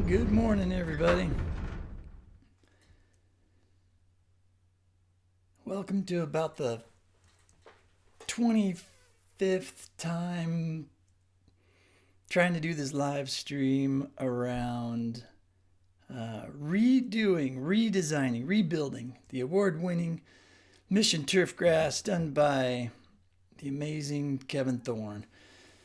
Good morning, everybody. Welcome to about the 25th time trying to do this live stream around redesigning, rebuilding the award-winning Mission Turfgrass done by the amazing Kevin Thorn.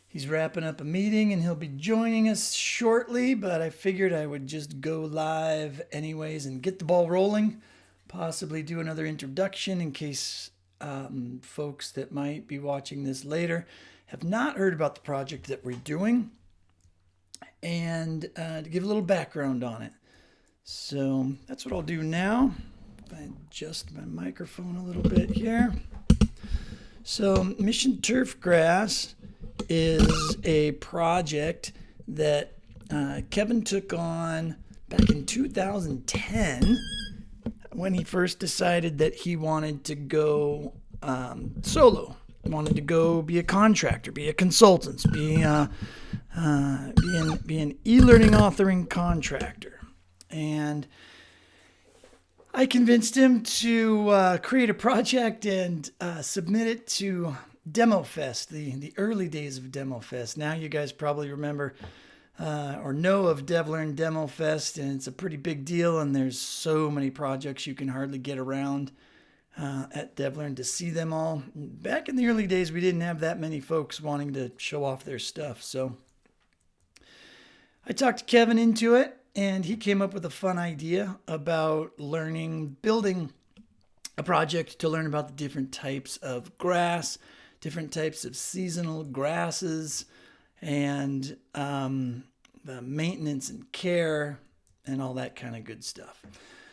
He's wrapping up a meeting and he'll be joining us shortly, but I figured I would just go live anyways and get the ball rolling, possibly do another introduction in case folks that might be watching this later have not heard about the project that we're doing, and to give a little background on it. So that's what I'll do now. I adjust my microphone a little bit here. So Mission Turfgrass is a project that Kevin took on back in 2010 when he first decided that he wanted to go solo. He wanted to go be a contractor, be a consultant, be an e-learning authoring contractor. And I convinced him to create a project and submit it to DemoFest, the early days of DemoFest. Now you guys probably remember or know of DevLearn DemoFest, and it's a pretty big deal, and there's so many projects you can hardly get around at DevLearn to see them all. Back in the early days, we didn't have that many folks wanting to show off their stuff, so I talked Kevin into it, and he came up with a fun idea about building a project to learn about the different types of grass, different types of seasonal grasses, and the maintenance and care and all that kind of good stuff.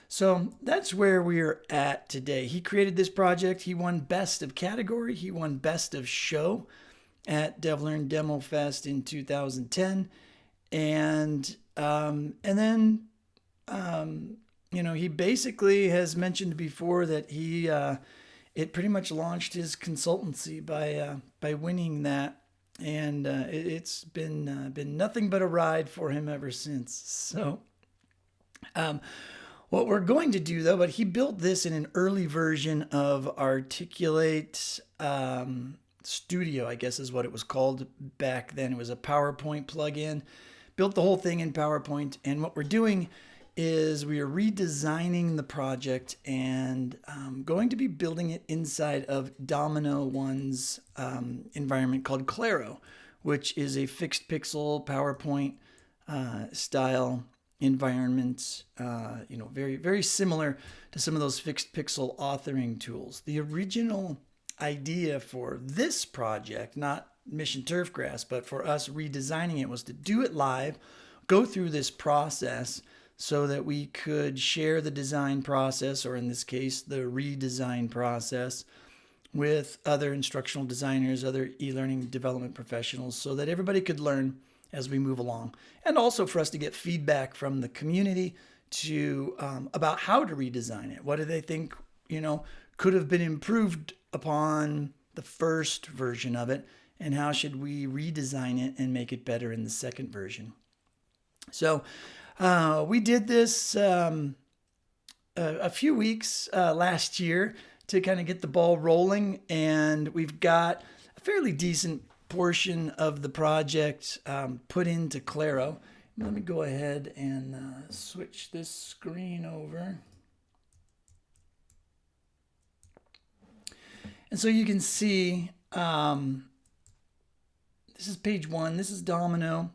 So that's where we're at today. He created this project. He won Best of Category. He won Best of Show at DevLearn Demo Fest in 2010. And then he basically has mentioned before that it pretty much launched his consultancy by winning that, and it's been nothing but a ride for him ever since. So, what we're going to do though, but he built this in an early version of Articulate Studio, I guess is what it was called back then. It was a PowerPoint plugin. Built the whole thing in PowerPoint, and what we're doing is we are redesigning the project and going to be building it inside of dominKnow's environment called Claro, which is a fixed pixel PowerPoint style environment, very, very similar to some of those fixed pixel authoring tools. The original idea for this project, not Mission Turfgrass, but for us redesigning it, was to do it live, go through this process so that we could share the design process, or in this case, the redesign process, with other instructional designers, other e-learning development professionals, so that everybody could learn as we move along. And also for us to get feedback from the community about how to redesign it. What do they think, could have been improved upon the first version of it, and how should we redesign it and make it better in the second version? So we did this a few weeks last year to kind of get the ball rolling, and we've got a fairly decent portion of the project put into Claro. Let me go ahead and switch this screen over. And so you can see this is page 1. This is dominKnow.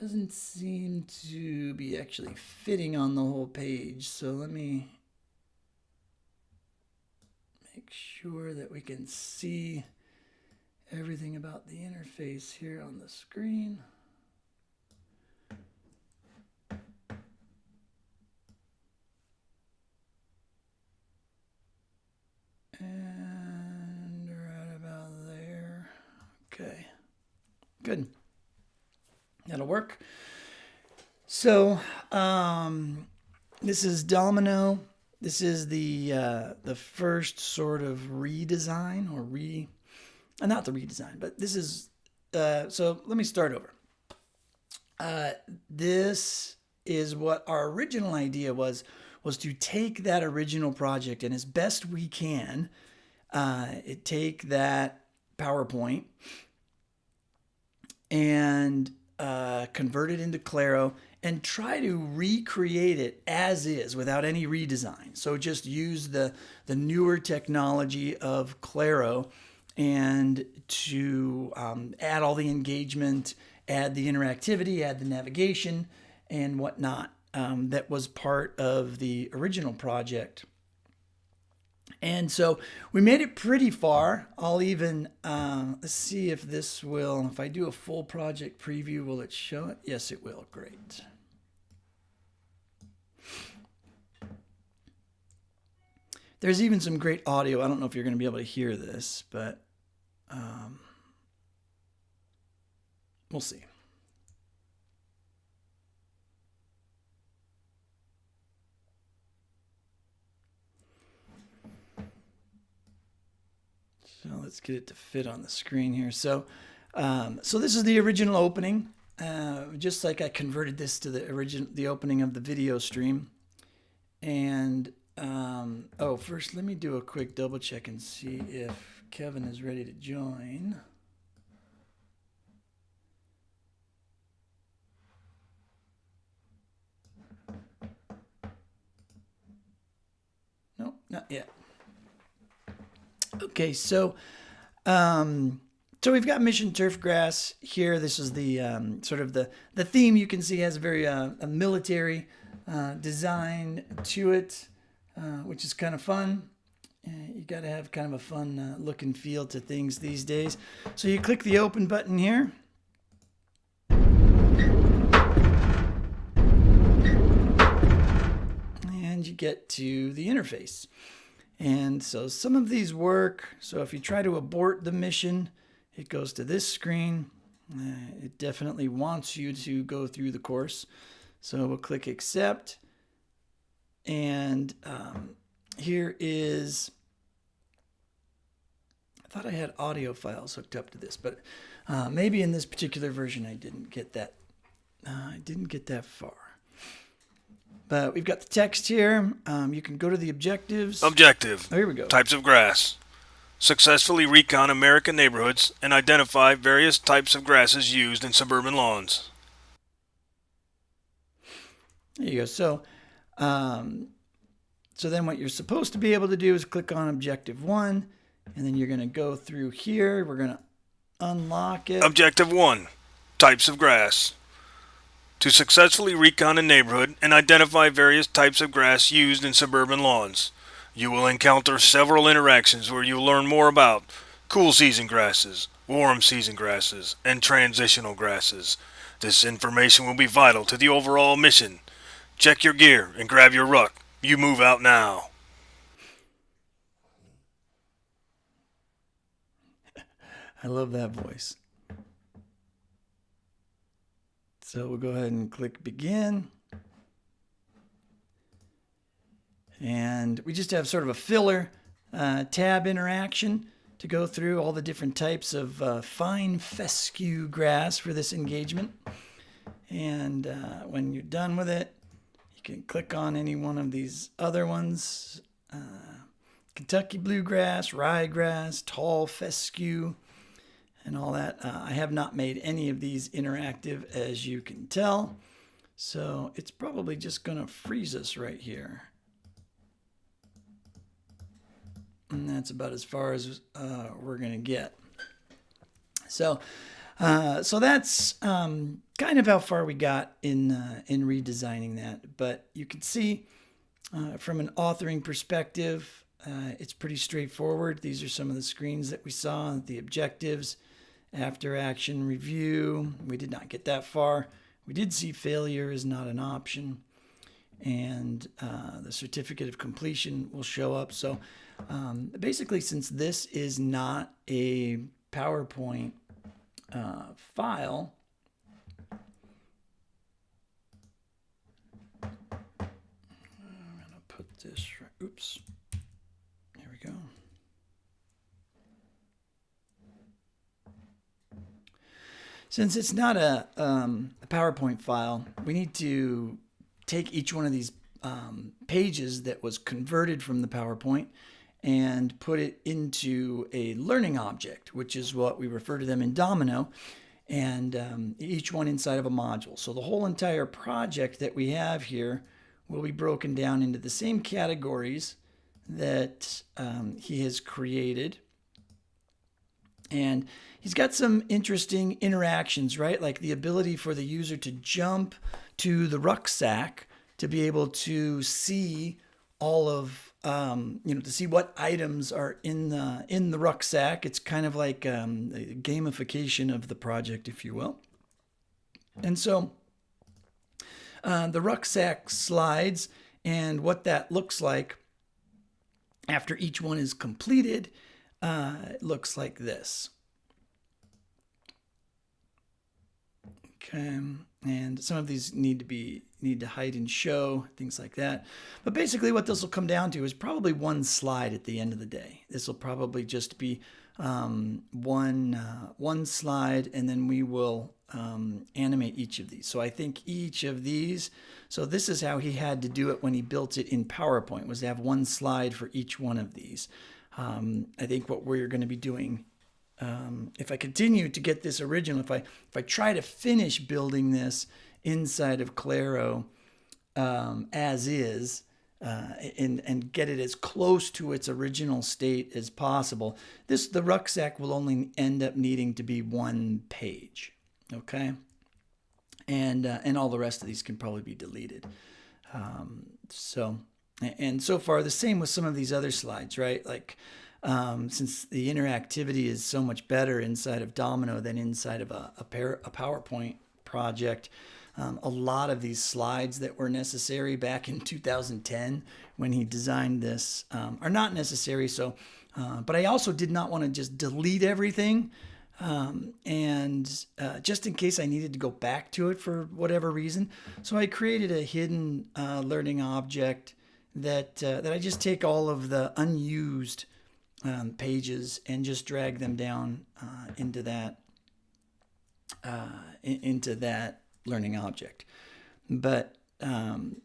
Doesn't seem to be actually fitting on the whole page. So let me make sure that we can see everything about the interface here on the screen. And right about there. Okay, good. That'll work. So this is dominKnow. This is the first sort of redesign, or not the redesign, but this is, so let me start over. This is what our original idea was to take that original project and as best we can, take that PowerPoint and convert it into Claro and try to recreate it as is without any redesign. So just use the newer technology of Claro and to add all the engagement, add the interactivity, add the navigation and whatnot that was part of the original project. And so we made it pretty far. I'll even, let's see if this will, if I do a full project preview, will it show it? Yes, it will. Great. There's even some great audio. I don't know if you're going to be able to hear this, but we'll see. So let's get it to fit on the screen here. So this is the original opening. Just like I converted this to the opening of the video stream. And first let me do a quick double check and see if Kevin is ready to join. No, not yet. Okay, so we've got Mission Turfgrass here. This is the sort of the theme you can see has a very a military design to it, which is kind of fun. You got to have kind of a fun look and feel to things these days. So you click the open button here. And you get to the interface. And so some of these work. So if you try to abort the mission, it goes to this screen. It definitely wants you to go through the course. So we'll click accept. And here is, I thought I had audio files hooked up to this, but maybe in this particular version I didn't get that. I didn't get that far. But we've got the text here. You can go to the objectives. Objective. Oh, here we go. Types of grass. Successfully recon American neighborhoods and identify various types of grasses used in suburban lawns. There you go. So then what you're supposed to be able to do is click on Objective 1, and then you're going to go through here. We're going to unlock it. Objective 1. Types of grass. To successfully recon a neighborhood and identify various types of grass used in suburban lawns. You will encounter several interactions where you'll learn more about cool season grasses, warm season grasses, and transitional grasses. This information will be vital to the overall mission. Check your gear and grab your ruck. You move out now. I love that voice. So we'll go ahead and click begin. And we just have sort of a filler tab interaction to go through all the different types of fine fescue grass for this engagement. And when you're done with it, you can click on any one of these other ones. Kentucky bluegrass, ryegrass, tall fescue, and all that. I have not made any of these interactive, as you can tell. So it's probably just going to freeze us right here. And that's about as far as we're going to get. So that's kind of how far we got in redesigning that. But you can see from an authoring perspective, it's pretty straightforward. These are some of the screens that we saw, the objectives, after action review. We did not get that far. We did see failure is not an option. And the certificate of completion will show up. So basically, since this is not a PowerPoint file, I'm going to put this right. Oops. There we go. Since it's not a PowerPoint file, we need to take each one of these pages that was converted from the PowerPoint and put it into a learning object, which is what we refer to them in dominKnow, and each one inside of a module. So the whole entire project that we have here will be broken down into the same categories that he has created. And he's got some interesting interactions, right? Like the ability for the user to jump to the rucksack to be able to see all of, to see what items are in the rucksack. It's kind of like a gamification of the project, if you will. And so the rucksack slides and what that looks like after each one is completed, it looks like this. Okay, and some of these need to hide and show, things like that. But basically what this will come down to is probably one slide at the end of the day. This will probably just be one slide, and then we will animate each of these. So I think each of these, so this is how he had to do it when he built it in PowerPoint, was to have one slide for each one of these. I think what we're going to be doing, if I continue to get this original, if I try to finish building this inside of Claro as is, and get it as close to its original state as possible, the rucksack will only end up needing to be one page, okay? And all the rest of these can probably be deleted. And so far, the same with some of these other slides, right? Like, since the interactivity is so much better inside of dominKnow than inside of a PowerPoint project, a lot of these slides that were necessary back in 2010 when he designed this are not necessary. So, but I also did not want to just delete everything. And just in case I needed to go back to it for whatever reason. So I created a hidden learning object that I just take all of the unused pages and just drag them down into that learning object. But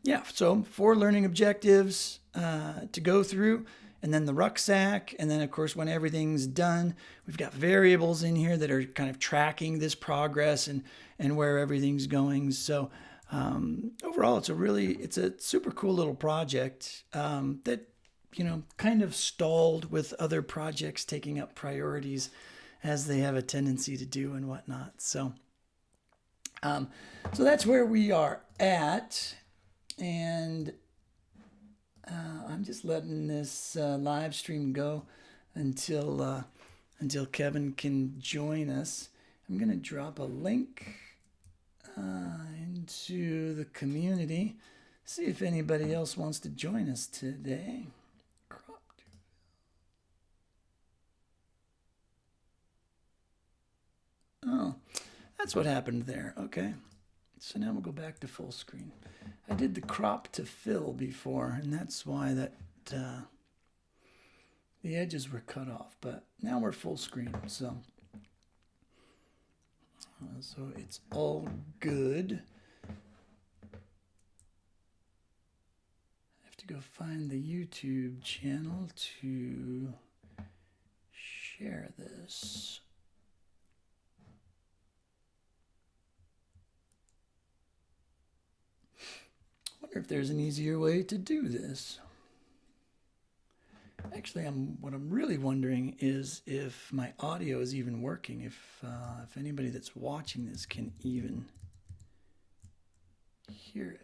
yeah, so 4 learning objectives to go through, and then the rucksack, and then of course when everything's done, we've got variables in here that are kind of tracking this progress and where everything's going. So overall, it's a super cool little project that kind of stalled with other projects taking up priorities as they have a tendency to do and whatnot. So that's where we are at, and I'm just letting this live stream go until Kevin can join us. I'm gonna drop a link into the community, see if anybody else wants to join us today. Oh, that's what happened there. Okay, so now we'll go back to full screen. I did the crop to fill before, and that's why that the edges were cut off. But now we're full screen, so it's all good. I have to go find the YouTube channel to share this. Wonder if there's an easier way to do this. Actually, what I'm really wondering is if my audio is even working. If anybody that's watching this can even hear it.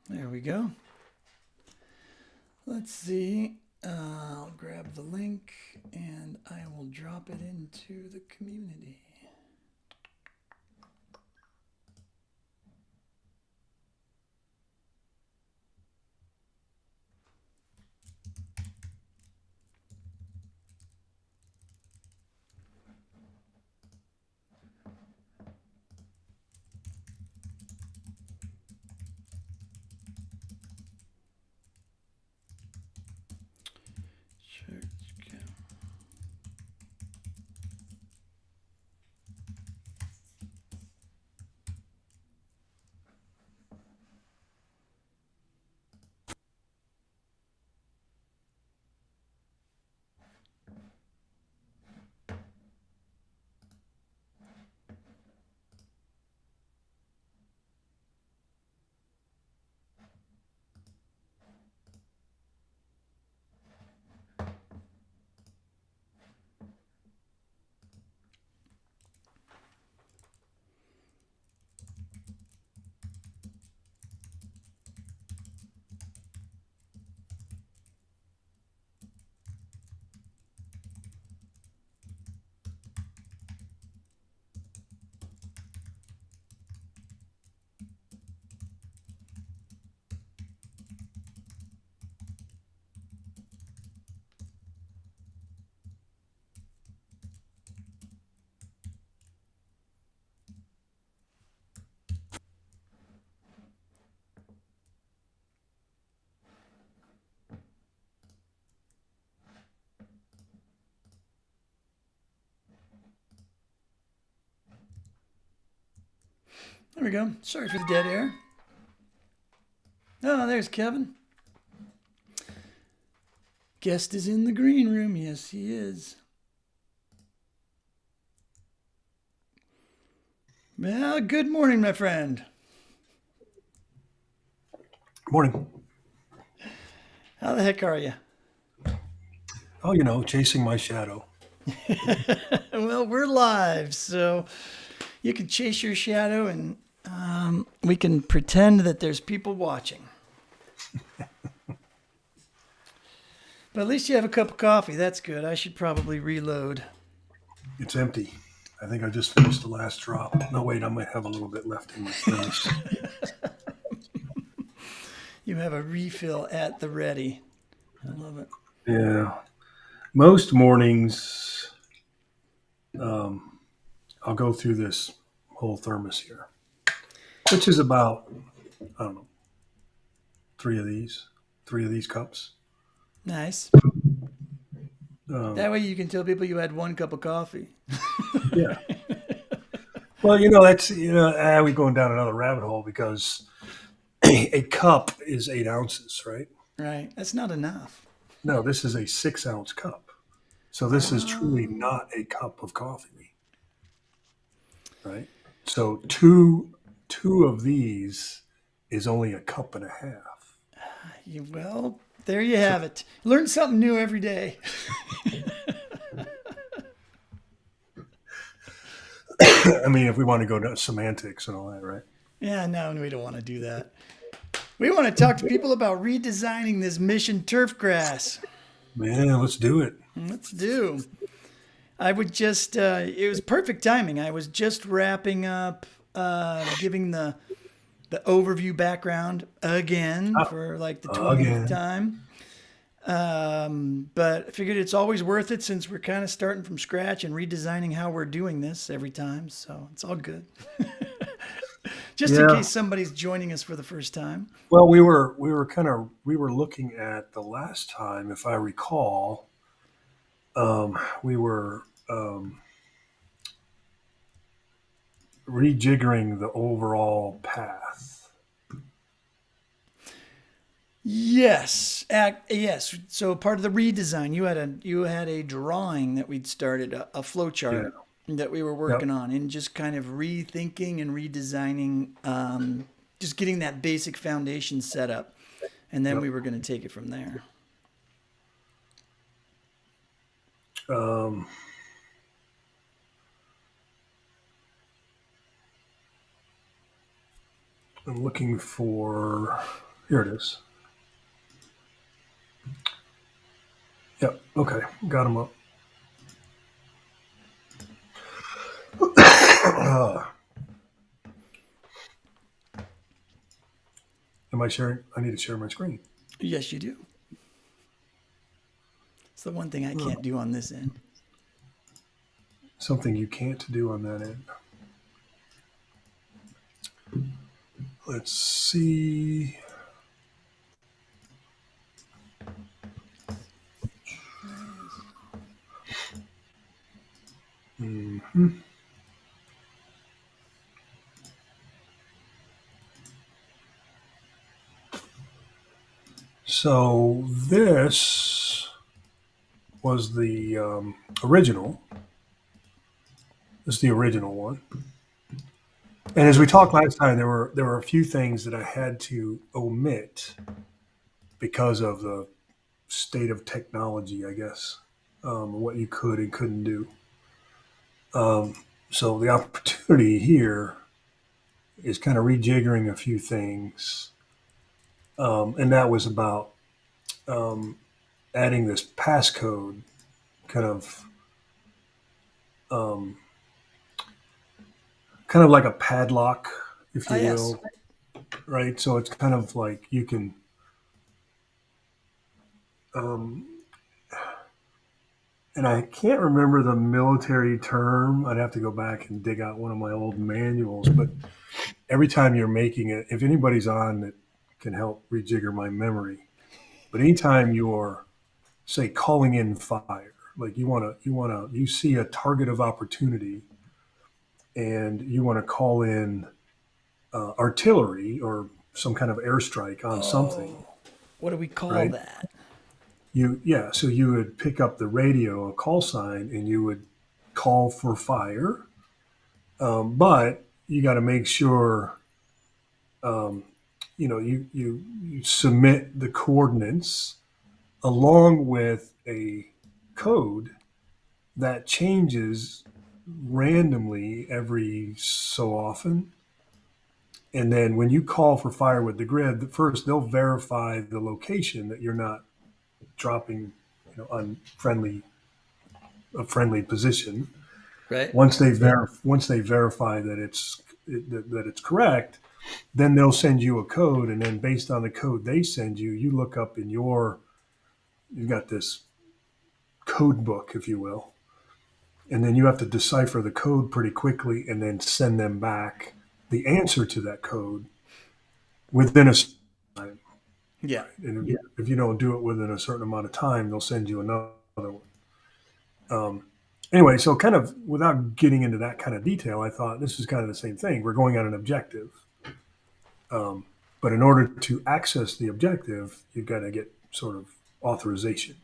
There we go. Let's see. I'll grab the link and I will drop it into the community. There we go. Sorry for the dead air. Oh, there's Kevin. Guest is in the green room. Yes, he is. Well, good morning, my friend. Morning. How the heck are you? Oh, chasing my shadow. Well, we're live, so you can chase your shadow and we can pretend that there's people watching. But at least you have a cup of coffee. That's good. I should probably reload. It's empty. I think I just finished the last drop. No, wait, I might have a little bit left in my furnace. You have a refill at the ready. I love it. Yeah. Most mornings, I'll go through this whole thermos here, which is about, I don't know, three of these cups. Nice. That way you can tell people you had one cup of coffee. Yeah. Well, that's, we're going down another rabbit hole because a cup is 8 ounces, right? Right. That's not enough. No, this is a 6-ounce cup. So this is truly not a cup of coffee, right? So two of these is only a cup and a half. Well, there you have it. Learn something new every day. I mean, if we want to go to semantics and all that, right? Yeah, no, we don't want to do that. We want to talk to people about redesigning this mission Turfgrass. Man, let's do it. Let's do. I would just, it was perfect timing. I was just wrapping up, giving the overview background again for like the 20th time. But I figured it's always worth it since we're kind of starting from scratch and redesigning how we're doing this every time. So it's all good. Just in case somebody's joining us for the first time. Well, we were looking at the last time, if I recall, we were rejiggering the overall path. Yes. Yes. So part of the redesign, you had a drawing that we'd started, a flow chart that we were working on, and just kind of rethinking and redesigning, just getting that basic foundation set up, and then we were going to take it from there. I'm looking for Here it is. Yep. Okay. Got them up. Am I sharing? I need to share my screen. Yes, you do. It's the one thing I can't do on this end. Something you can't do on that end. Let's see. Mm-hmm. So this was the original. This is the original one. And as we talked last time, there were a few things that I had to omit because of the state of technology, I guess, what you could and couldn't do. So the opportunity here is kind of rejiggering a few things, and that was about adding this passcode, kind of, um, kind of like a padlock, if you Yes. will, right? So it's kind of like you can. Um, and I can't remember the military term. I'd have to go back and dig out one of my old manuals. But every time you're making it, if anybody's on that can help rejigger my memory, but anytime you're, say, calling in fire, like you see a target of opportunity, and you want to call in artillery or some kind of airstrike on something, Oh, what do we call right? that? So you would pick up the radio, a call sign, and you would call for fire. But you got to make sure, um, you submit the coordinates along with a code that changes randomly every so often. And then when you call for fire with the grid, first they'll verify the location that you're not dropping, unfriendly a friendly position. Right? Once they verify that it's correct, then they'll send you a code, and then based on the code they send you, you look up in you've got this code book, if you will, and then you have to decipher the code pretty quickly, and then send them back the answer to that code within a time. Yeah. And if you don't do it within a certain amount of time, they'll send you another one. Anyway, so kind of without getting into that kind of detail, I thought this is kind of the same thing. We're going on an objective. But in order to access the objective, you've got to get sort of authorization.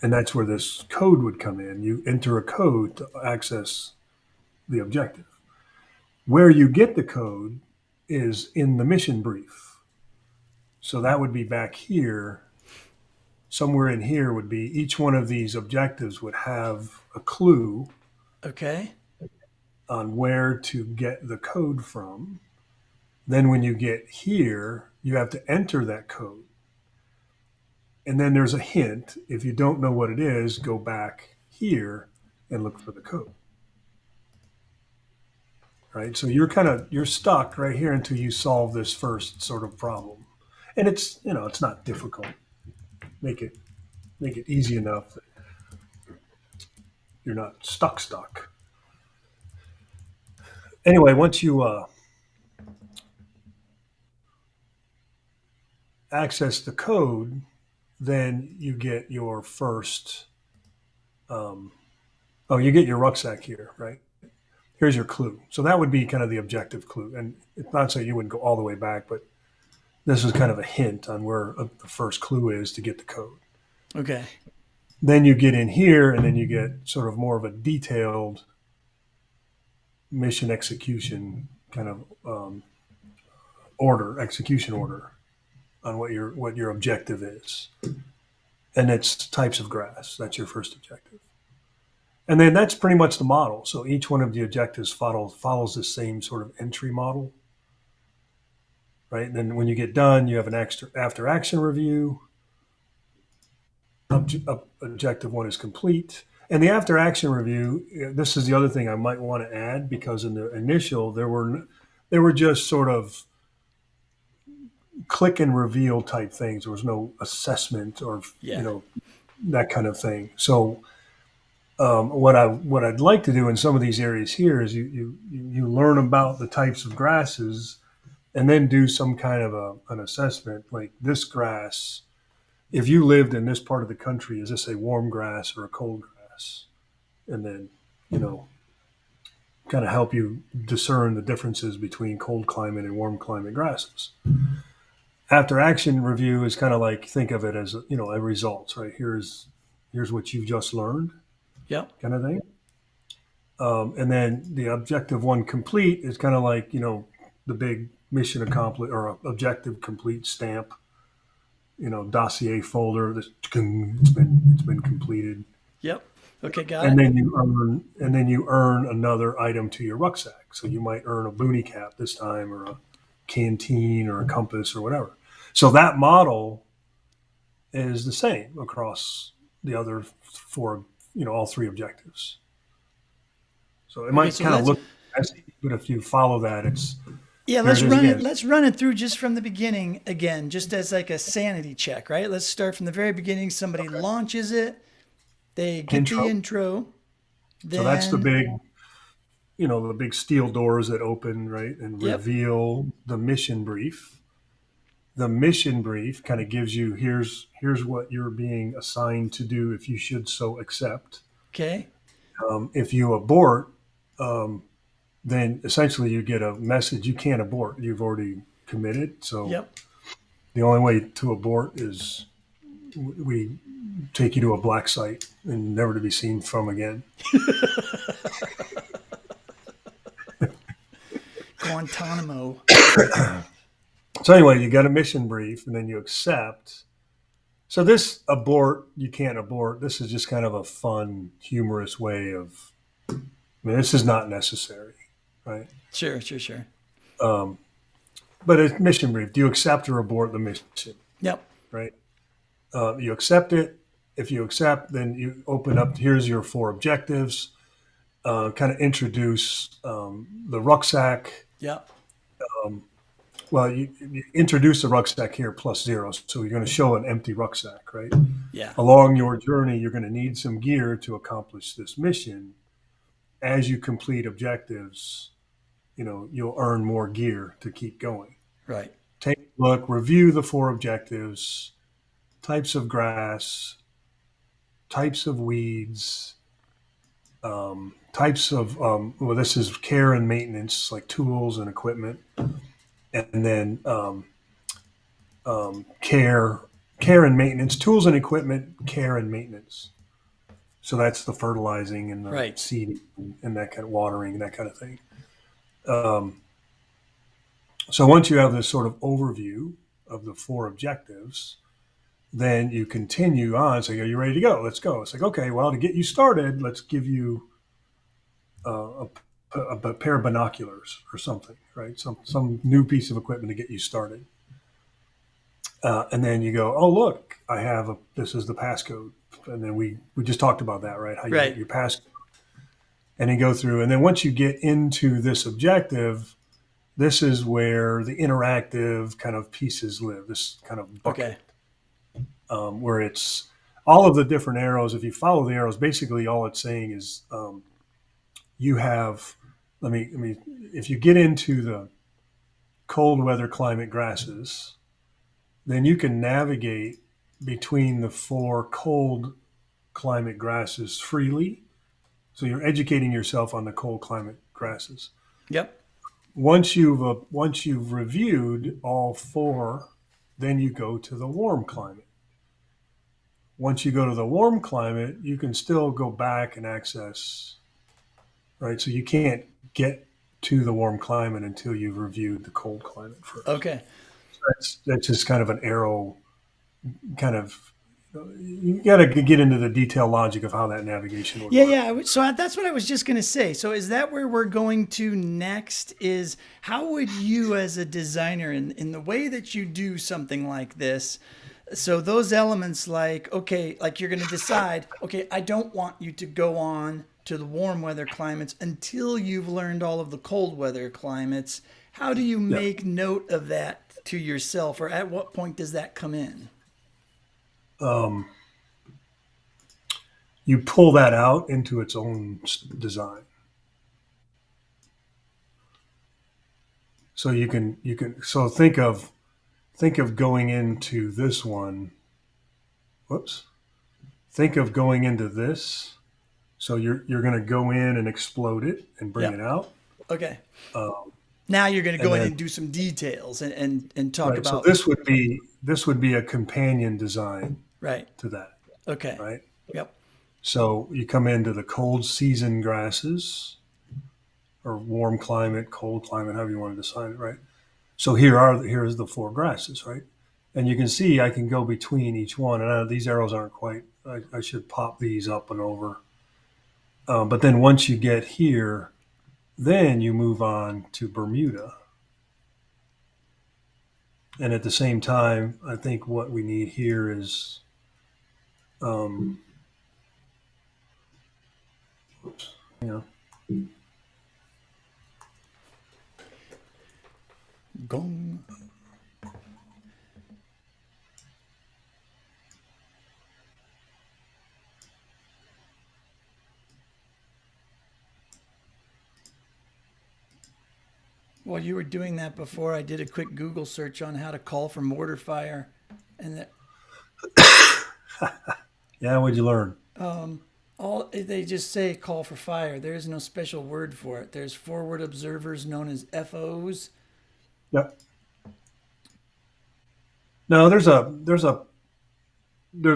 And that's where this code would come in. You enter a code to access the objective. Where you get the code is in the mission brief. So that would be back here. Somewhere in here would be each one of these objectives would have a clue Okay. on where to get the code from. Then when you get here, you have to enter that code. And then there's a hint. If you don't know what it is, go back here and look for the code. Right? So you're stuck right here until you solve this first sort of problem. And it's not difficult. Make it easy enough that you're not stuck. Anyway, once you access the code, then you get your first. You get your rucksack here, right? Here's your clue. So that would be kind of the objective clue, and it's not so you wouldn't go all the way back, but this is kind of a hint on where the first clue is to get the code. Okay. Then you get in here, and then you get sort of more of a detailed mission execution kind of execution order on what your objective is, and it's types of grass. That's your first objective, and then that's pretty much the model. So each one of the objectives follows the same sort of entry model, right? And then when you get done, you have an extra after action review. Objective one is complete. And the after action review, this is the other thing I might want to add, because in the initial there were just sort of click and reveal type things. There was no assessment or Yeah. that kind of thing. So what I'd like to do in some of these areas here is you learn about the types of grasses and then do some kind of an assessment, like this grass. If you lived in this part of the country, is this a warm grass or a cold grass? And then, kind of help you discern the differences between cold climate and warm climate grasses. After action review is kind of like, think of it as, a results, right? Here's what you've just learned, Yep. kind of thing. And then the objective one complete is kind of like, the big mission accomplished or objective complete stamp, dossier folder. It's been completed. Yep. Okay, got And it. then you earn another item to your rucksack. So you might earn a boonie cap this time, or a canteen, or a compass, or whatever. So that model is the same across the other four, all three objectives. So it might So kind of let's look messy, but if you follow that, it's yeah, there it is again. let's run it through just from the beginning again, just as like a sanity check, right? Let's start from the very beginning. Somebody launches it, they get the Intro. intro, So that's the then big steel doors that open, right, and yep, reveal the mission brief. The mission brief kind of gives you, here's what you're being assigned to do if you should so accept. okay, If you abort, then essentially you get a message you can't abort. You've already committed. So yep, the only way to abort is we take you to a black site and never to be seen from again. Guantanamo. So anyway, you got a mission brief and then you accept. So this abort, you can't abort. This is just kind of a fun, humorous way of, this is not necessary, right? Sure, sure, sure. But a mission brief, do you accept or abort the mission, Yep. right? You accept it. If you accept, then you open up, here's your 4 objectives, kind of introduce the rucksack. Yep. Well, you introduce the rucksack here plus 0. So you're going to show an empty rucksack, right? Yeah. Along your journey, you're going to need some gear to accomplish this mission. As you complete objectives, you'll earn more gear to keep going. Right. Take a look, review the 4 objectives, types of grass, types of weeds, types of, this is care and maintenance, like tools and equipment. And then care and maintenance, tools and equipment, care and maintenance. So that's the fertilizing and the Right. seeding and that kind of watering and that kind of thing. So once you have this sort of overview of the 4 objectives, then you continue on. So are you ready to go? Let's go. It's like, okay, well, to get you started, let's give you a pair of binoculars or something, right? Some new piece of equipment to get you started. And then you go, oh, look, this is the passcode. And then we just talked about that, right? How you Right. get your passcode. And you go through. And then once you get into this objective, this is where the interactive kind of pieces live, this kind of bucket. Okay. Where it's all of the different arrows. If you follow the arrows, basically all it's saying is you have, if you get into the cold weather climate grasses, then you can navigate between the 4 cold climate grasses freely. So you're educating yourself on the cold climate grasses. Yep. Once you've reviewed all 4, then you go to the warm climate. Once you go to the warm climate, you can still go back and access, right? So you can't get to the warm climate until you've reviewed the cold climate first. Okay. That's just kind of an arrow kind of you got to get into the detailed logic of how that navigation would Yeah, work. yeah. So that's what I was just going to say. So is that where we're going to next? Is how would you, as a designer, in the way that you do something like this, so those elements like, okay, like you're going to decide, okay, I don't want you to go on to the warm weather climates until you've learned all of the cold weather climates. How do you Yeah. make note of that to yourself, or at what point does that come in? Um, you pull that out into its own design. So so think of going into this one. Whoops. Think of going into this. So you're going to go in and explode it and bring Yeah. it out. Okay. Um, Now you're going to and go in then and do some details and talk right. So about this would be a companion design right. to that. Okay. Right. Yep. So you come into the cold season grasses or warm climate, cold climate, however you want to decide it, right? So here's the four grasses, right? And you can see I can go between each one. And these arrows aren't quite. I should pop these up and over. But then once you get here, then you move on to Bermuda. And at the same time, I think what we need here is, um, oops, you know, Gong. While you were doing that before, I did a quick Google search on how to call for mortar fire, and that yeah, what'd you learn? all they just say call for fire. There is no special word for it. There's forward observers known as FOs. Yep. No, there's a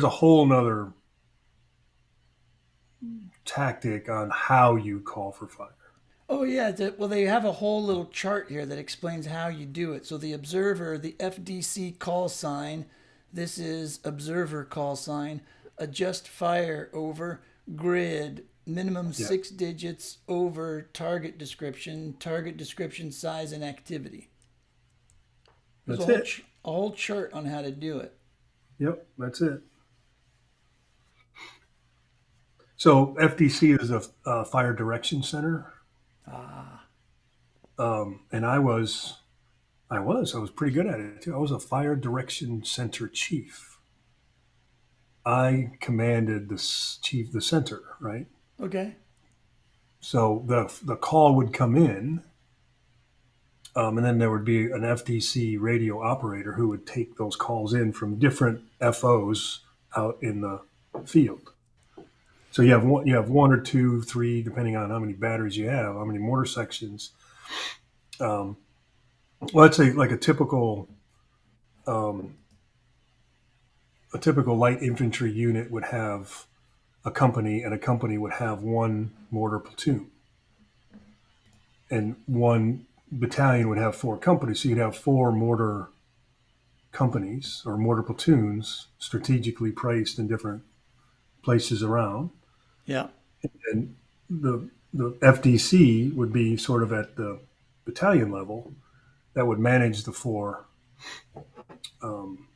whole nother tactic on how you call for fire. Oh yeah, well they have a whole little chart here that explains how you do it. So the observer, the FDC call sign, this is observer call sign, adjust fire over grid, minimum Yeah, 6 digits over target description size and activity. There's that's it. a whole chart on how to do it. Yep, that's it. So FDC is a fire direction center, and I was pretty good at it too. I was a fire direction center chief. I commanded the center, right? Okay. So the call would come in, and then there would be an FDC radio operator who would take those calls in from different FOs out in the field. So you have one or two, three, depending on how many batteries you have, how many mortar sections. Um, well, I'd say like um, a typical light infantry unit would have a company, and a company would have one mortar platoon, and one battalion would have four companies. So you'd have four mortar companies or mortar platoons strategically placed in different places around, Yeah. and the FDC would be sort of at the battalion level that would manage the four. Um,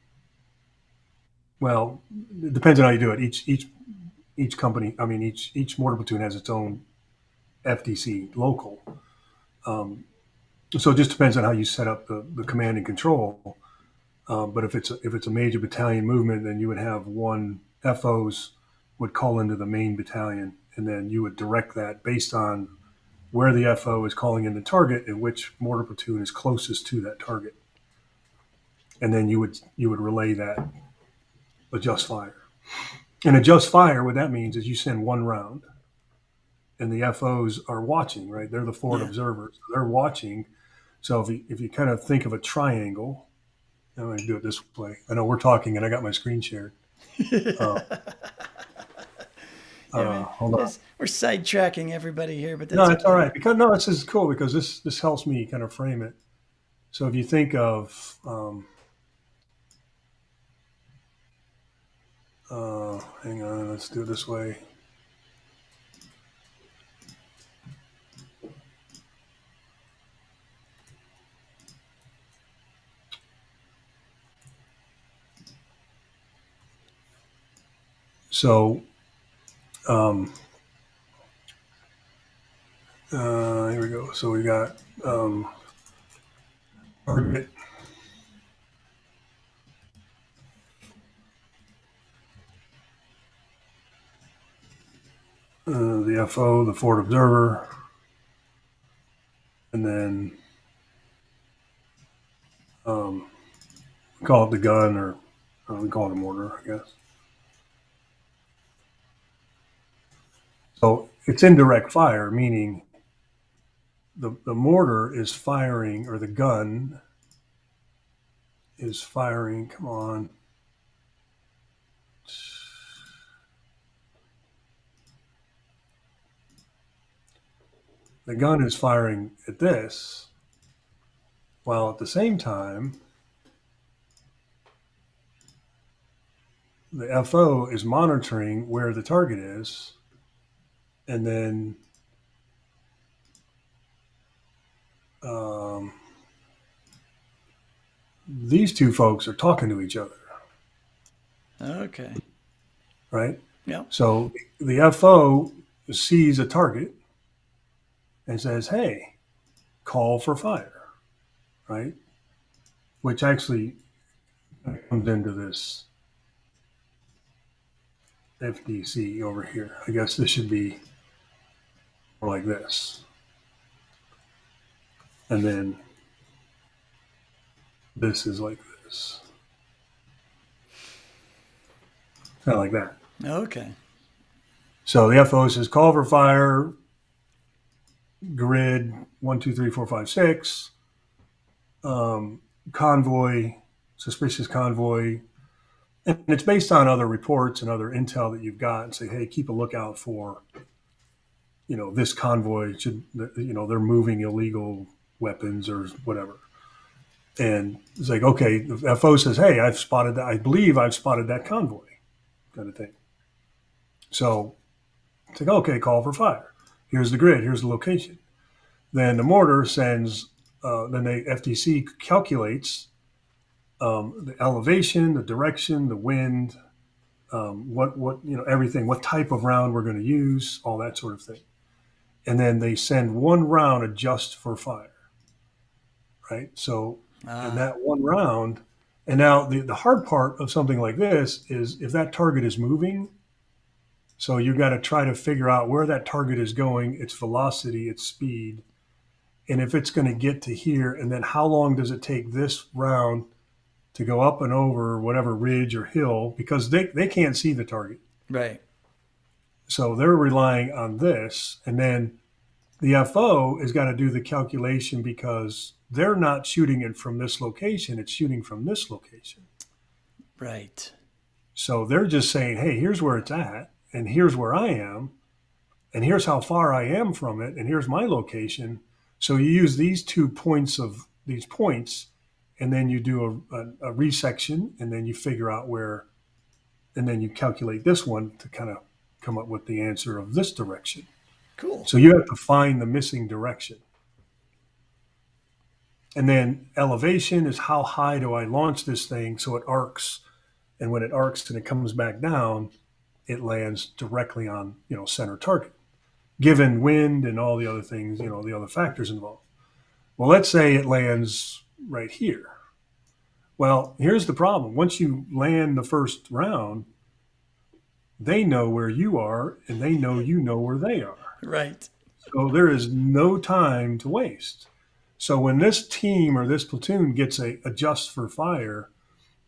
well, it depends on how you do it. Each company, I mean, each mortar platoon has its own FDC local. Um, so it just depends on how you set up the command and control. But if it's a major battalion movement, then you would have one FOs would call into the main battalion, and then you would direct that based on where the FO is calling in the target and which mortar platoon is closest to that target, and then you would relay that adjust fire. And adjust fire, what that means is you send one round, and the FOs are watching. Right, they're the forward Yeah. observers. They're watching. So if you kind of think of a triangle, I'm going to do it this way. I know we're talking, and I got my screen shared. Uh, Yeah, man. Hold on. We're sidetracking everybody here, but No, that's it's all okay. right. Because no, this is cool because this helps me kind of frame it. So if you think of Hang on, let's do it this way. So here we go. So we got target, the FO, the forward observer, and then we call it the gun, or we call it a mortar, I guess. So it's indirect fire, meaning the mortar is firing, or the gun is firing. Come on. The gun is firing at this, while at the same time, the FO is monitoring where the target is, and then these two folks are talking to each other, Okay. right? Yeah. So the FO sees a target and says, hey, call for fire, right? Which actually comes into this FDC over here. I guess this should be more like this. And then this is like this. Kind of like that. Okay. So the FO says call for fire, grid 1, 2, 3, 4, 5, 6, convoy, suspicious convoy. And it's based on other reports and other intel that you've got, and say, hey, keep a lookout for, this convoy should, they're moving illegal weapons or whatever. And it's like, okay, the FO says, hey, I believe I've spotted that convoy, kind of thing. So it's like, okay, call for fire. Here's the grid. Here's the location. Then the mortar sends, then the FTC calculates the elevation, the direction, the wind, everything, what type of round we're going to use, all that sort of thing. And then they send one round adjust for fire, right? So, and that one round, and now the hard part of something like this is if that target is moving, so you've got to try to figure out where that target is going, its velocity, its speed, and if it's going to get to here, and then how long does it take this round to go up and over whatever ridge or hill, because they can't see the target. Right. So they're relying on this. And then the FO has got to do the calculation because they're not shooting it from this location. It's shooting from this location. Right. So they're just saying, hey, here's where it's at, and here's where I am, and here's how far I am from it, and here's my location. So you use these points, and then you do a resection, and then you figure out where, and then you calculate this one to kind of come up with the answer of this direction. Cool. So you have to find the missing direction. And then elevation is how high do I launch this thing so it arcs, and when it arcs and it comes back down, it lands directly on, center target, given wind and all the other things, the other factors involved. Well, let's say it lands right here. Well, here's the problem. Once you land the first round, they know where you are, and they know you know where they are. Right. So there is no time to waste. So when this team or this platoon gets a adjust for fire,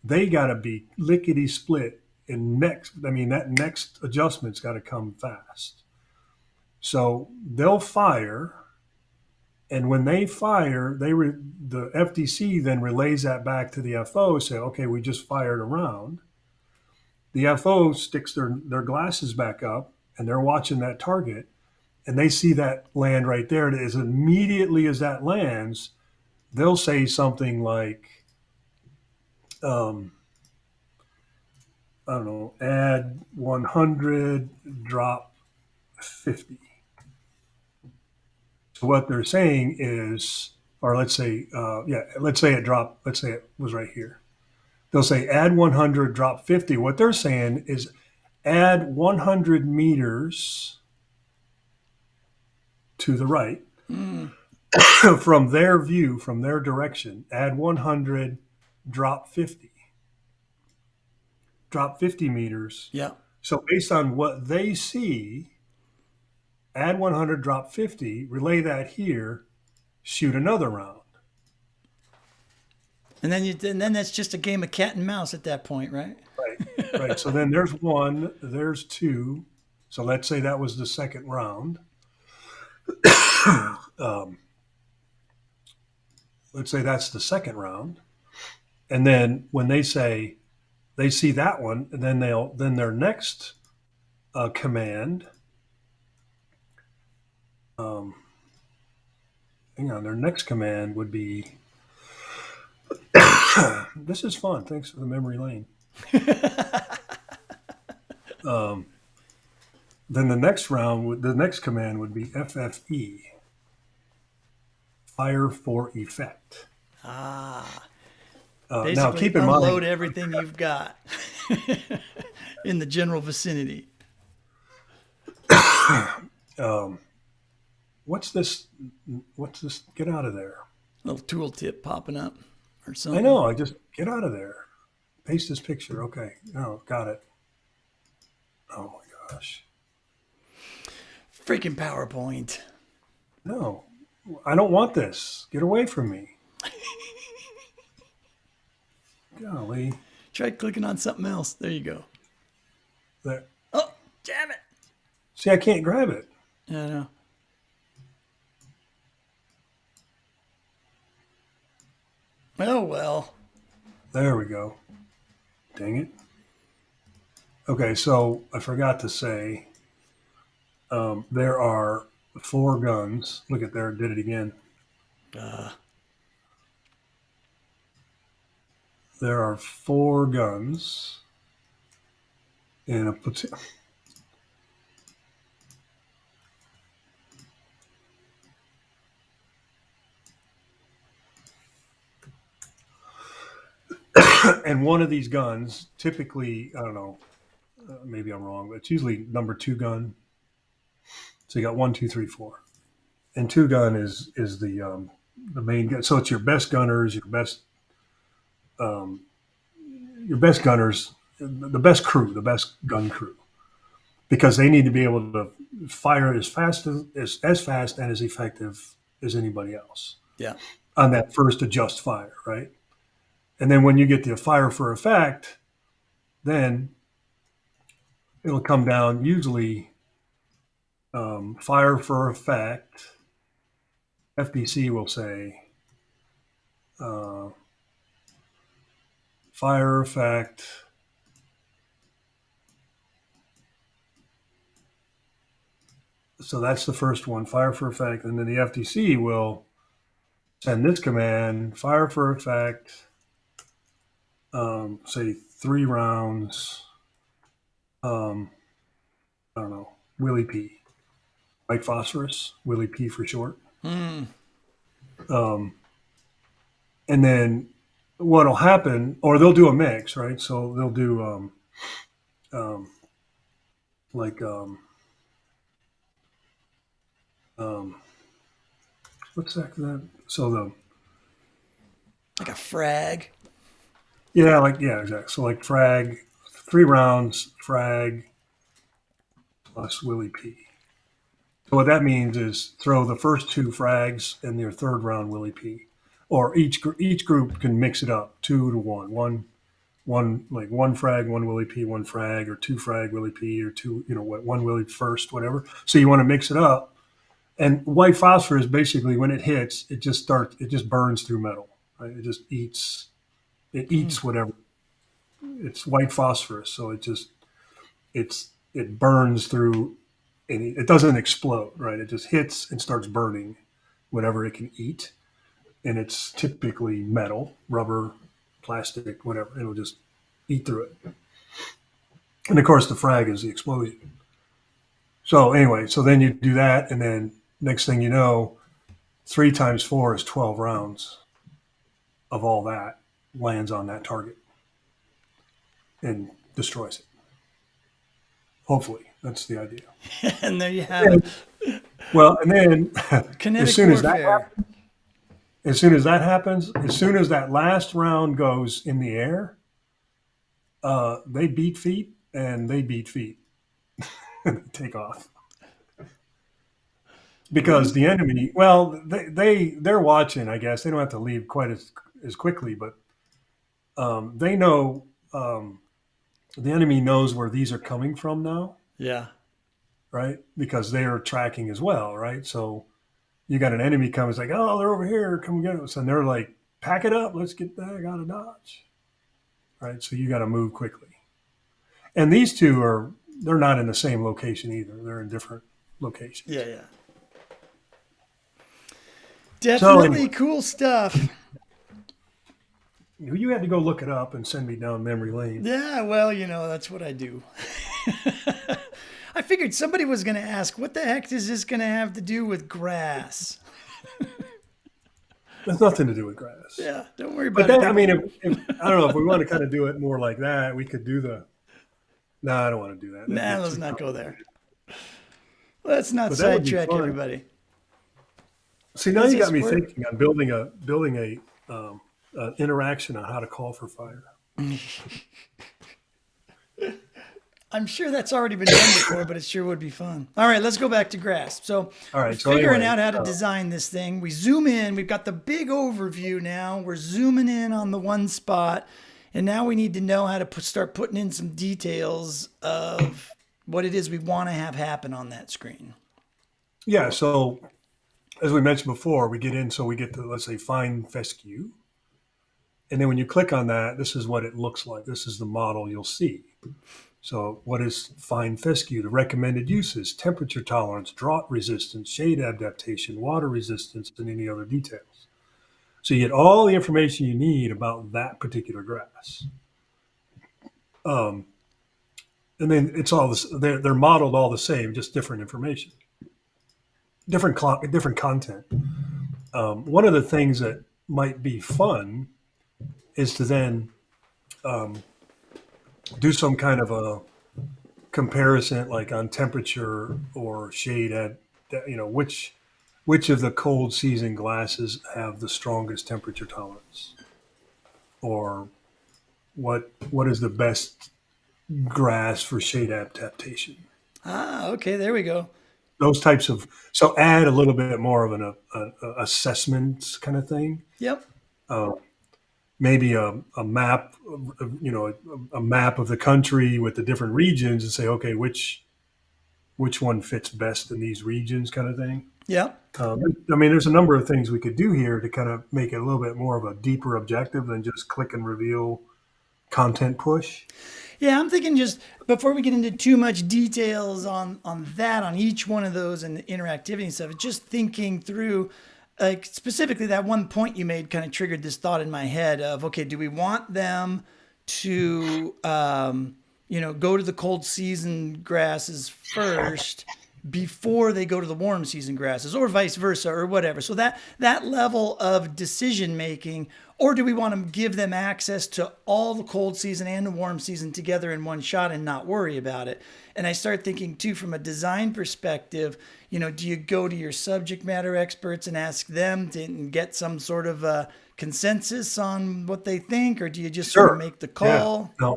they got to be lickety split. And that next adjustment's got to come fast. So they'll fire. And when they fire, the FTC then relays that back to the FO, say, okay, we just fired a round. The FO sticks their glasses back up, and they're watching that target, and they see that land right there. And as immediately as that lands, they'll say something like, I don't know, add 100, drop 50. So what they're saying is, or let's say, let's say it dropped, let's say it was right here. They'll say add 100, drop 50. What they're saying is add 100 meters to the right from their view, from their direction, add 100, drop 50. Drop 50 meters. Yeah. So based on what they see, add 100, drop 50, relay that here, shoot another round. And then that's just a game of cat and mouse at that point, right? Right, right. So then there's one, there's two. So let's say that was the second round. Let's say that's the second round. And then when they say they see that one, and then then their next command, hang on, their next command would be, this is fun. Thanks for the memory lane. Then the next the next command would be FFE, fire for effect. Ah. Now Basically, keep in unload mind, everything you've got in the general vicinity. what's this? What's this? Get out of there. Little tooltip popping up or I something. know. I just get out of there. Paste this picture. Okay. No, got it. Oh my gosh. Freaking PowerPoint. No, I don't want this. Get away from me. Golly. Try clicking on something else. There you go. There. Oh, damn it. See, I can't grab it. I know. Oh, well. There we go. Dang it. Okay, so I forgot to say there are 4 guns. Look at there, did it again. There are 4 guns in a platoon. And one of these guns, typically, I don't know, maybe I'm wrong, but it's usually number 2 gun. So you got 1, 2, 3, 4, and 2 gun is the main gun. So it's your best gunners, your best gunners, the best crew, the best gun crew, because they need to be able to fire as fast as fast and as effective as anybody else Yeah. on that first adjust fire, right? And then when you get the fire for effect, then it'll come down usually fire for effect. FDC will say fire effect. So that's the first one, fire for effect. And then the FDC will send this command, fire for effect, say 3 rounds, I don't know, Willie P. White phosphorus, Willie P for short. And then what'll happen, or they'll do a mix, right? So they'll do like what's that? So Like a frag. exactly. So like frag, 3 rounds, frag plus Willie P. So what that means is throw the first 2 frags and your third round Willie P. Or each group can mix it up 2 to 1. One like 1 frag, 1 Willie P, 1 frag, or 2 frag Willie P, or 2, 1 Willie first, whatever. So you want to mix it up. And white phosphorus, basically, when it hits, it just burns through metal. Right? It eats whatever. It's white phosphorus, so it burns through, and it doesn't explode, right? It just hits and starts burning whatever it can eat, and it's typically metal, rubber, plastic, whatever. It'll just eat through it. And of course, the frag is the explosion. So anyway, so then you do that, and then next thing you know, 3 times 4 is 12 rounds of all that lands on that target and destroys it. Hopefully, that's the idea. And there you have it. Well, and then Kinetic as soon as that warfare. happens, as soon as that happens, as soon as that last round goes in the air, they beat feet and they beat feet and take off because the enemy. Well, they're watching. I guess they don't have to leave quite as quickly, but they know the enemy knows where these are coming from now, Yeah. right? Because they are tracking as well, right? So you got an enemy coming, it's like, oh, they're over here, come get us, and they're like, pack it up, let's get the heck out of Dodge, right? So you got to move quickly. And these two they're not in the same location either. They're in different locations. Yeah, yeah. So Definitely anyway, cool stuff. you had to go look it up and send me down memory lane. Yeah, well, that's what I do. I figured somebody was going to ask, what the heck is this going to have to do with grass? There's nothing to do with grass. Yeah, don't worry But about then, it. I mean, if I don't know if we want to kind of do it more like that, we could do No, I don't want to do that. Nah, let's not go there. Let's not But that would be sidetrack fun. everybody. See, now Does you got this me work? thinking on building an interaction on how to call for fire. I'm sure that's already been done before, but it sure would be fun. All right, let's go back to grass. So All we're right. So figuring anyway, out how to design this thing. We zoom in. We've got the big overview now. We're zooming in on the one spot. And now we need to know how to start putting in some details of what it is we want to have happen on that screen. yeah. So as we mentioned before, we get to, let's say, find fescue. And then when you click on that, this is what it looks like. This is the model you'll see. So what is fine fescue? The recommended uses: temperature tolerance, drought resistance, shade adaptation, water resistance, and any other details. So you get all the information you need about that particular grass. And then it's all this, they're modeled all the same, just different information, different content. One of the things that might be fun is to then do some kind of a comparison, like on temperature or shade at, which of the cold season glasses have the strongest temperature tolerance, or what is the best grass for shade adaptation. Ah, okay, there we go. Those types of, so add a little bit more of an assessment kind of thing. Yep. Maybe a map, a map of the country with the different regions, and say, okay, which one fits best in these regions, kind of thing. Yep. I mean, there's a number of things we could do here to kind of make it a little bit more of a deeper objective than just click and reveal content push. Yeah, I'm thinking just before we get into too much details on each one of those and the interactivity and stuff, just thinking through, like specifically that one point you made kind of triggered this thought in my head of, okay, do we want them to, go to the cold season grasses first before they go to the warm season grasses, or vice versa, or whatever? So that level of decision making, or do we want to give them access to all the cold season and the warm season together in one shot and not worry about it? And I start thinking too, from a design perspective, do you go to your subject matter experts and ask them to get some sort of a consensus on what they think, or do you just sort of make the call? Yeah.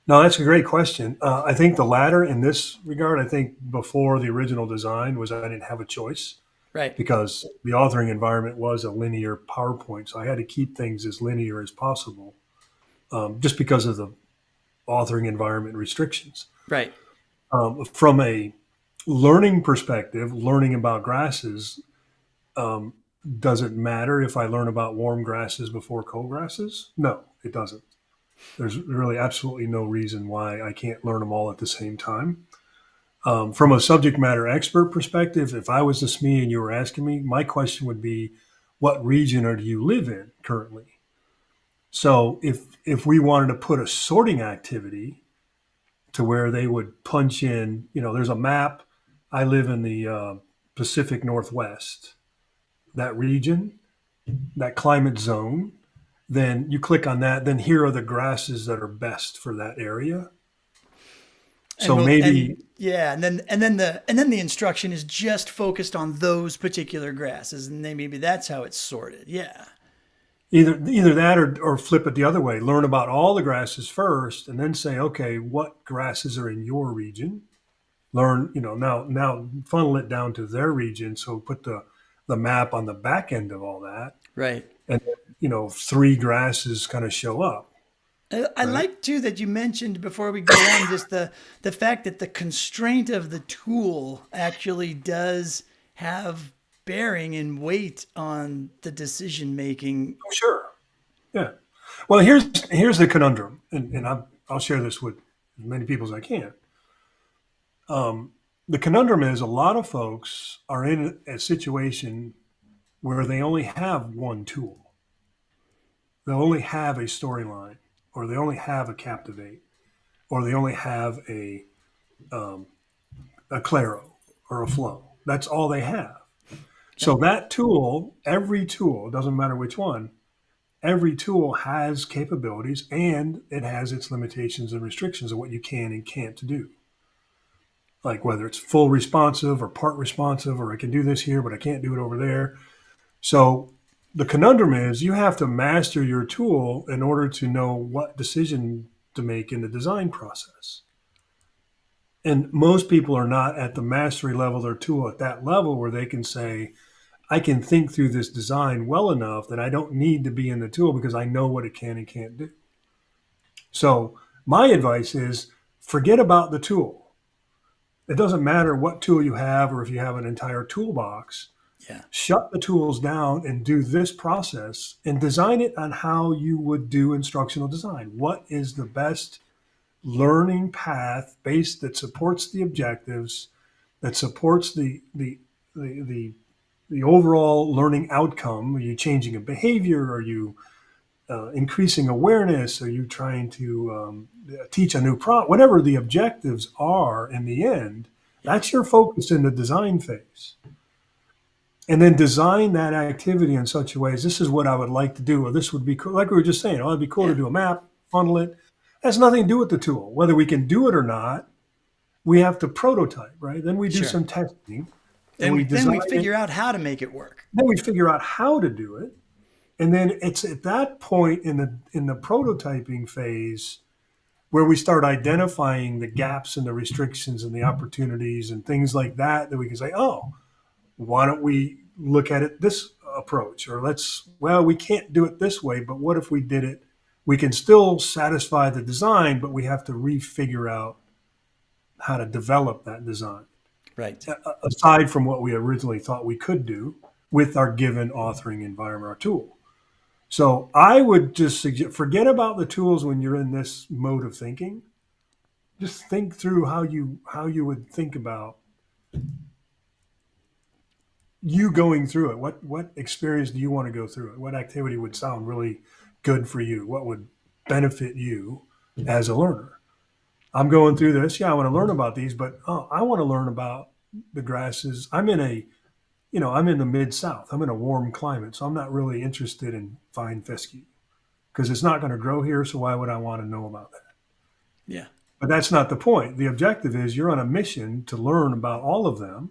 No, that's a great question. I think the latter in this regard. I think before the original design was I didn't have a choice. Right. Because the authoring environment was a linear PowerPoint. So I had to keep things as linear as possible, just because of the authoring environment restrictions. Right. From a learning perspective, learning about grasses, does it matter if I learn about warm grasses before cold grasses? No, it doesn't. There's really absolutely no reason why I can't learn them all at the same time. From a subject matter expert perspective, if I was the SME and you were asking me, my question would be, what region do you live in currently? So if we wanted to put a sorting activity to where they would punch in, there's a map. I live in the Pacific Northwest, that region, that climate zone. Then you click on that. Then here are the grasses that are best for that area. So maybe and then the instruction is just focused on those particular grasses, and then maybe that's how it's sorted. Yeah. either that or flip it the other way. Learn about all the grasses first, and then say, okay, what grasses are in your region? Learn, now funnel it down to their region. So put the map on the back end of all that, Right. and three grasses kind of show up. I like too that you mentioned before we go on just the fact that the constraint of the tool actually does have bearing and weight on the decision making. Oh, sure. Yeah. Well, here's the conundrum, and I'll share this with as many people as I can. The conundrum is a lot of folks are in a situation where they only have one tool. They only have a storyline, or they only have a Captivate, or they only have a Claro or a Flow. That's all they have. So that tool, every tool, doesn't matter which one, every tool has capabilities and it has its limitations and restrictions of what you can and can't do. Like whether it's full responsive or part responsive, or I can do this here, but I can't do it over there. So the conundrum is you have to master your tool in order to know what decision to make in the design process. And most people are not at the mastery level of their tool at that level where they can say, I can think through this design well enough that I don't need to be in the tool because I know what it can and can't do. So my advice is forget about the tool. It doesn't matter what tool you have or if you have an entire toolbox. Yeah. Shut the tools down and do this process and design it on how you would do instructional design. What is the best learning path based that supports the objectives, that supports the overall learning outcome? Are you changing a behavior? Are you increasing awareness? Are you trying to teach a new product? Whatever the objectives are in the end, that's your focus in the design phase. And then design that activity in such a way as this is what I would like to do, or this would be cool. Like we were just saying, it'd be cool to do a map, funnel it. It has nothing to do with the tool. Whether we can do it or not, we have to prototype, right? Then we do some testing. And we figure out how to make it work. Then we figure out how to do it. And then it's at that point in the prototyping phase where we start identifying the gaps and the restrictions and the opportunities and things like that we can say, oh, why don't we look at it this approach? Or we can't do it this way, but what if we did it? We can still satisfy the design, but we have to refigure out how to develop that design. Right. Aside from what we originally thought we could do with our given authoring environment or tool. So I would just suggest, forget about the tools when you're in this mode of thinking. Just think through how you would think about you going through it. What experience do you want to go through it? What activity would sound really good for you? What would benefit you as a learner? I'm going through this. Yeah, I want to learn about these, but I want to learn about the grasses. I'm in the Mid-South. I'm in a warm climate, so I'm not really interested in fine fescue because it's not going to grow here, so why would I want to know about that? Yeah. But that's not the point. The objective is you're on a mission to learn about all of them,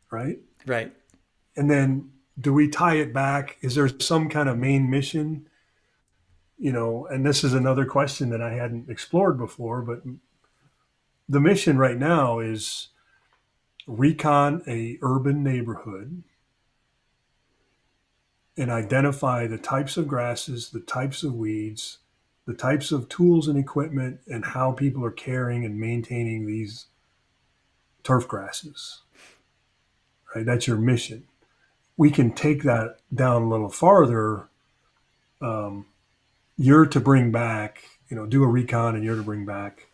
right? Right. And then do we tie it back? Is there some kind of main mission? And this is another question that I hadn't explored before, but the mission right now is recon a urban neighborhood and identify the types of grasses, the types of weeds, the types of tools and equipment, and how people are caring and maintaining these turf grasses. Right? That's your mission. We can take that down a little farther. You're to bring back, do a recon, and you're to bring back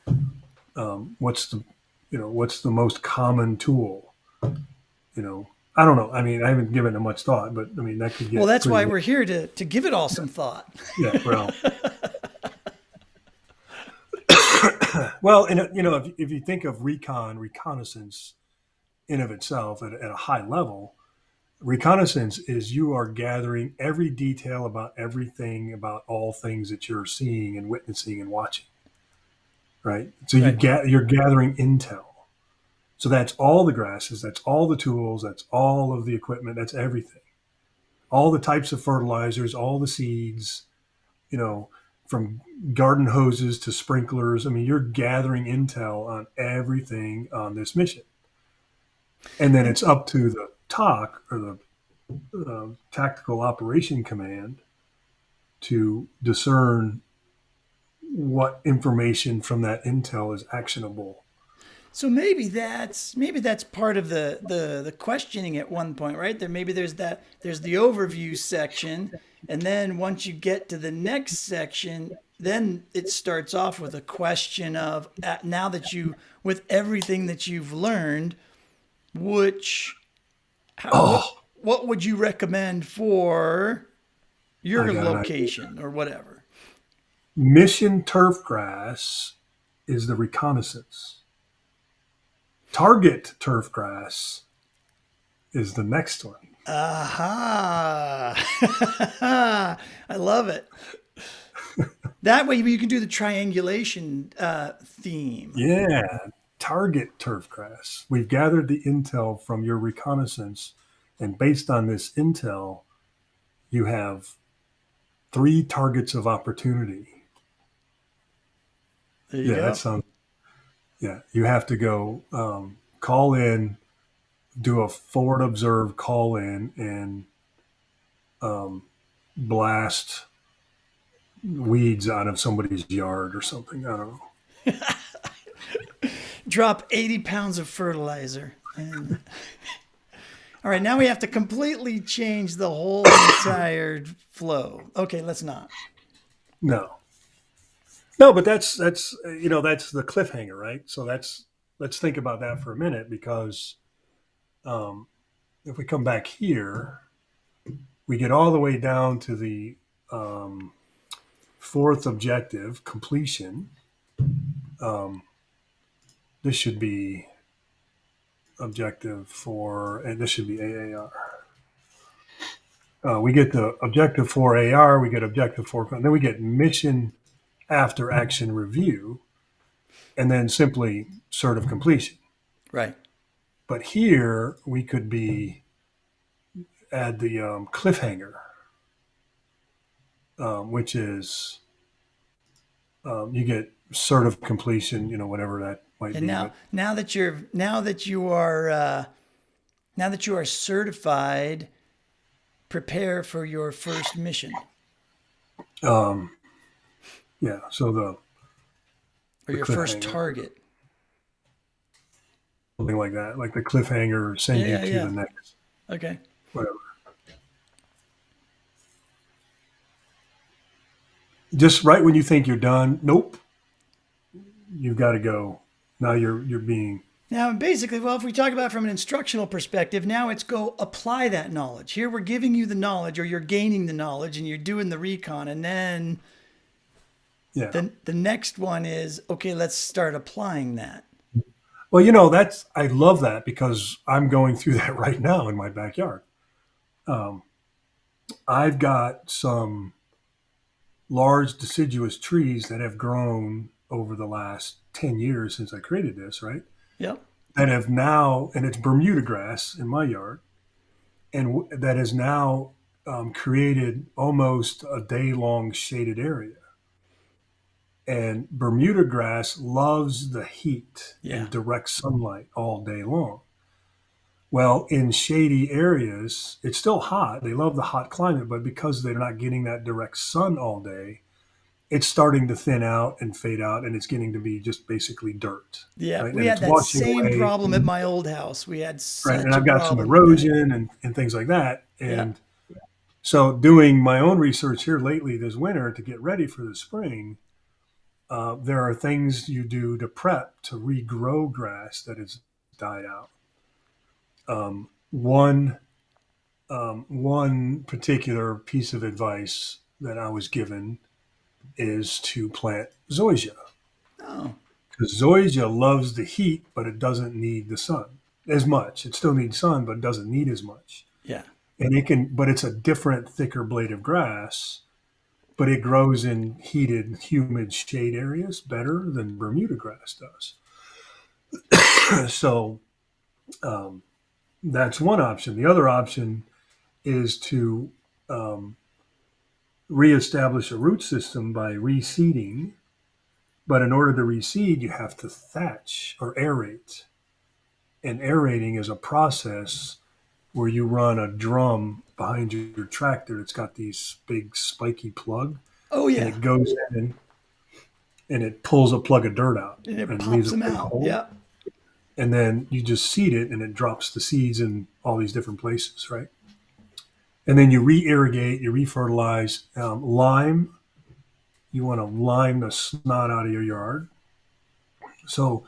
what's the most common tool. I don't know. I mean, I haven't given it much thought, but I mean that could get. Well, that's why we're here to give it all some thought. Yeah. Well. Well, and if you think of reconnaissance in of itself at a high level, reconnaissance is you are gathering every detail about everything, about all things that you're seeing and witnessing and watching, right? So Right. you're gathering intel. So that's all the grasses, that's all the tools, that's all of the equipment, that's everything. All the types of fertilizers, all the seeds, you know, from garden hoses to sprinklers. I mean, you're gathering intel on everything on this mission. And then it's up to the TOC, or the Tactical Operation Command, to discern what information from that intel is actionable. So maybe that's part of the questioning at one point, right? There's the overview section, and then once you get to the next section, then it starts off with a question of, now that you, with everything that you've learned, which Oh, what would you recommend for I your got an idea. location or whatever? Mission turfgrass is the reconnaissance. Target turfgrass is the next one. Aha! I love it. That way you can do the triangulation theme. Yeah, target turfgrass. We've gathered the intel from your reconnaissance, and based on this intel, you have 3 targets of opportunity. There you Yeah, that go. sounds. Yeah, you have to go call in, do a forward observe call in, and blast weeds out of somebody's yard or something. I don't know. Drop 80 pounds of fertilizer. And all right, now we have to completely change the whole entire flow. Okay, let's not. No, no, but that's the cliffhanger, right? So let's think about that for a minute, because um, if we come back here, we get all the way down to the um, 4th objective, completion. Um, this should be objective 4, and this should be AAR. We get the objective 4 AR, we get objective 4, and then we get mission after action review, and then simply cert of completion. Right. But here we could be add the cliffhanger, which is you get cert of completion, whatever that might And be. now But now that you are certified, prepare for your first mission yeah, so the or the your first cliffhanger, target. something like that, like the cliffhanger send Yeah, you yeah, to yeah. the next Okay. whatever. Just right when you think you're done, nope, you've got to go. Now you're being Now, basically, well, if we talk about it from an instructional perspective, now it's go apply that knowledge. Here we're giving you the knowledge, or you're gaining the knowledge, and you're doing the recon, and then yeah. the next one is, okay, let's start applying that. Well, that's I love that, because I'm going through that right now in my backyard. Um, I've got some large deciduous trees that have grown over the last 10 years since I created this, right? Yep. That have now, and it's Bermuda grass in my yard, and that has now created almost a day long shaded area. And Bermuda grass loves the heat Yeah. and direct sunlight all day long. Well, in shady areas, it's still hot. They love the hot climate, but because they're not getting that direct sun all day, it's starting to thin out and fade out, and it's getting to be just basically dirt, Yeah. right? We And had it's that washing same away, problem at my old house. We had right? And such a I've got some problem with that. erosion and things like that. Yeah. And so, doing my own research here lately this winter to get ready for the spring, there are things you do to prep to regrow grass that has died out. One particular piece of advice that I was given is to plant zoysia. Oh. Because zoysia loves the heat, but it doesn't need the sun as much. It still needs sun, but it doesn't need as much. Yeah. And but it's a different, thicker blade of grass, but it grows in heated, humid shade areas better than Bermuda grass does. So that's one option. The other option is to reestablish a root system by reseeding. But in order to reseed, you have to thatch or aerate. And aerating is a process where you run a drum behind your tractor that's got these big spiky plug, Oh and yeah. it goes in and it pulls a plug of dirt out And it and pops leaves a them big out. hole. Yeah. And then you just seed it and it drops the seeds in all these different places, right? And then you re-irrigate, you re-fertilize. Lime, you want to lime the snot out of your yard. So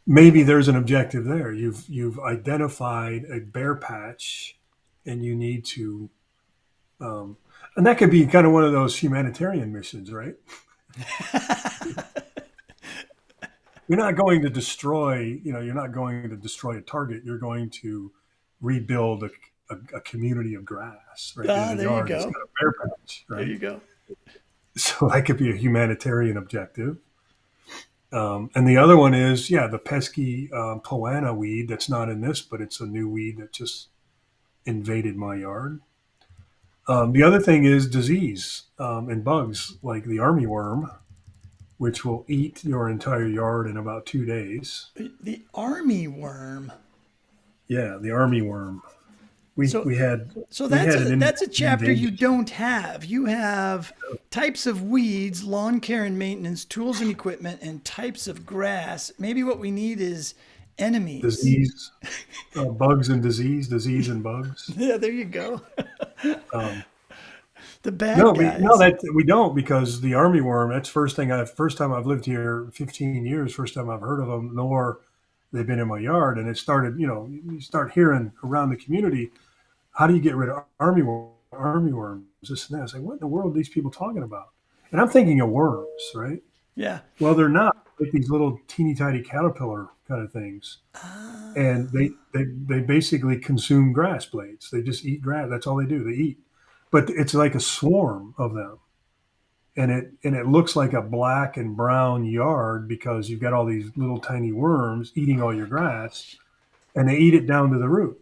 maybe there's an objective there. You've identified a bare patch, and you need to, and that could be kind of one of those humanitarian missions, right? You're not going to destroy, you're not going to destroy a target. You're going to rebuild a community of grass, right, in Ah, a there you yard that's go. got a bare patch, There right? you go. So that could be a humanitarian objective. And the other one is, yeah, the pesky poana weed that's not in this, but it's a new weed that just invaded my yard. The other thing is disease and bugs like the armyworm, which will eat your entire yard in about 2 days. The army worm. Yeah, the armyworm. We So we had so we had an that's a chapter you invasion. don't have. You have types of weeds, lawn care and maintenance, tools and equipment, and types of grass. Maybe what we need is enemies. Disease, bugs and disease and bugs. Yeah, there you go. Um, The no, bad no, guys. that we don't, because the armyworm. That's first time I've lived here 15 years. First time I've heard of them, nor they've been in my yard. And it started. You start hearing around the community, how do you get rid of armyworms? This and that. It's like, what in the world are these people talking about? And I'm thinking of worms, right? Yeah. Well, they're not, like these little teeny tiny caterpillar kind of things. And they basically consume grass blades. They just eat grass. That's all they do. They eat. But it's like a swarm of them. And it looks like a black and brown yard because you've got all these little tiny worms eating all your grass, and they eat it down to the root.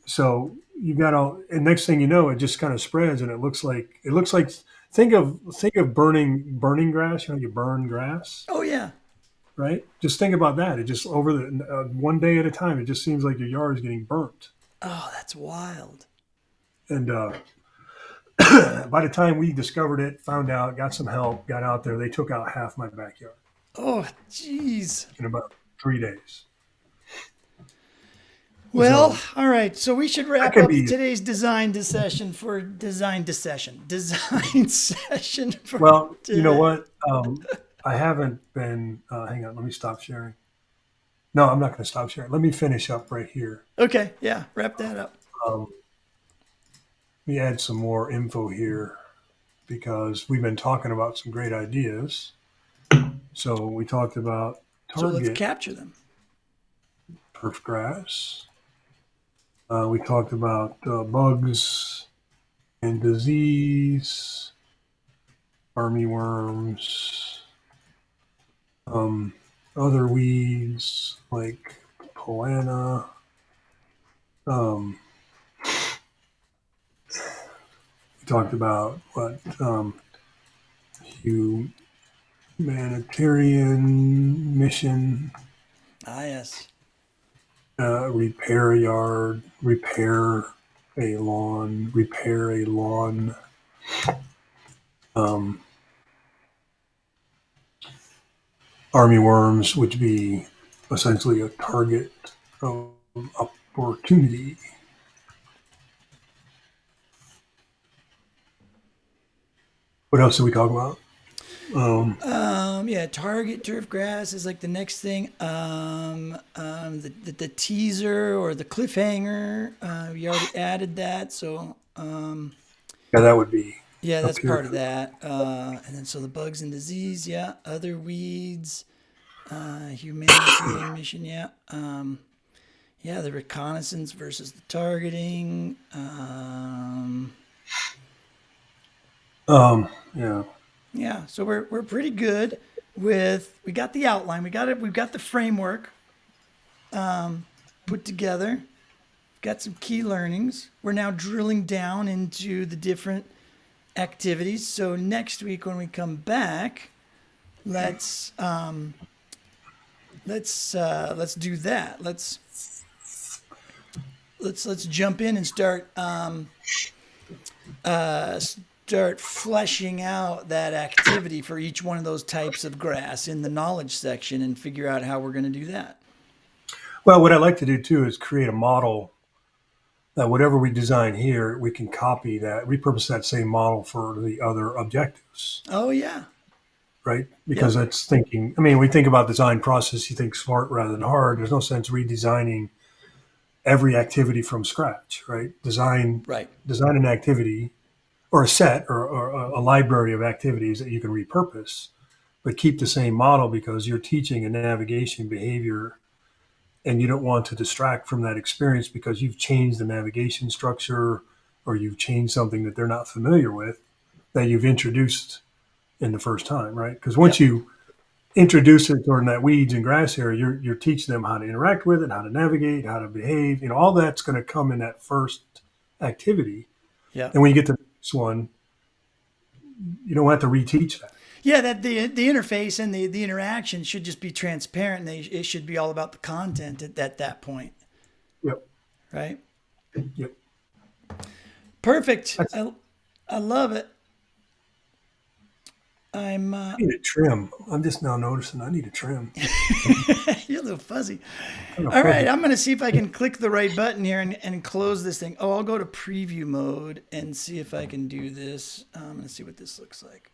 So you got all, and next thing you know, it just kind of spreads, and it looks like think of burning grass. You burn grass, Oh yeah. right? Just think about that. It just over the one day at a time. It just seems like your yard is getting burnt. Oh, that's wild. And by the time we discovered it, found out, got some help, got out there, they took out half my backyard Oh, jeez. in about 3 days. Well, So all right. So we should that wrap could up be today's design session for well. You know today. what? I haven't been. Hang on. Let me stop sharing. No, I'm not going to stop sharing. Let me finish up right here. Okay, yeah, wrap that up. Um, Let me add some more info here because we've been talking about some great ideas. So we talked about So let's target capture them. turfgrass. We talked about bugs and disease, armyworms, other weeds like poana. Um, we talked about what humanitarian mission, Ah, yes. repair a yard, repair a lawn. Um, Army worms would be essentially a target of opportunity. What else did we talk about? Yeah, target turf grass is like the next thing. The teaser or the cliffhanger. We already added that, so Yeah, that would be Yeah, that's up here. part of that. And then so the bugs and disease, yeah. Other weeds, humanity and mission, yeah. Yeah, the reconnaissance versus the targeting. Yeah. Yeah, so we're pretty good with we got the outline, we got it, we've got the framework put together, got some key learnings. We're now drilling down into the different activities. So next week when we come back, let's let's do that. Let's jump in and start fleshing out that activity for each one of those types of grass in the knowledge section and figure out how we're going to do that. Well, what I like to do too is create a model that whatever we design here, we can copy that, repurpose that same model for the other objectives, Oh yeah. right? Yep. Because that's thinking. I mean, we think about design process. You think smart rather than hard. There's no sense redesigning every activity from scratch, right? Right. Design an activity or a set or a library of activities that you can repurpose, but keep the same model because you're teaching a navigation behavior and you don't want to distract from that experience because you've changed the navigation structure or you've changed something that they're not familiar with that you've introduced in the first time, right? Because once Yep. you introduce it toward that weeds and grass area, you're teaching them how to interact with it, how to navigate, how to behave. All that's going to come in that first activity. Yep. And when you get to the next one, you don't have to reteach that. Yeah, that the interface and the interaction should just be transparent. It should be all about the content at that point, Yep. right? Yep. Perfect. That's, I love it. I'm I need a trim. I'm just now noticing I need a trim. you're a little fuzzy. Kind of All right, fuzzy. I'm gonna see if I can click the right button here and close this thing. Oh, I'll go to preview mode and see if I can do this. I'm gonna see what this looks like.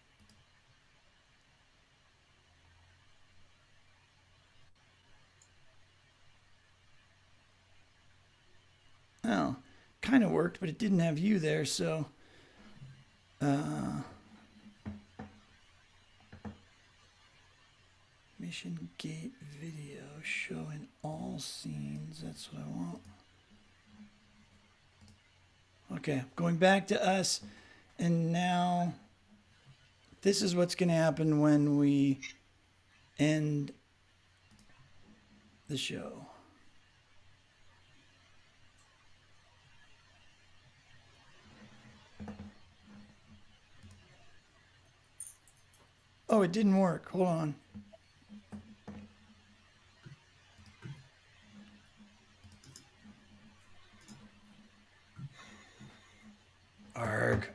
Oh, kind of worked, but it didn't have you there, so. Mission gate video showing all scenes. That's what I want. Okay, going back to us, and now this is what's going to happen when we end the show. Oh, it didn't work. Hold on. Arg.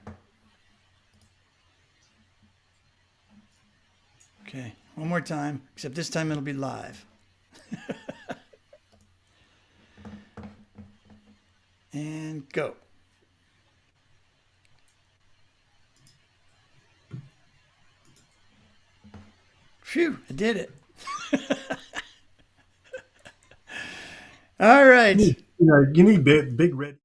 Okay, one more time, except this time it'll be live. And go. Phew, I did it. All right. You need big red.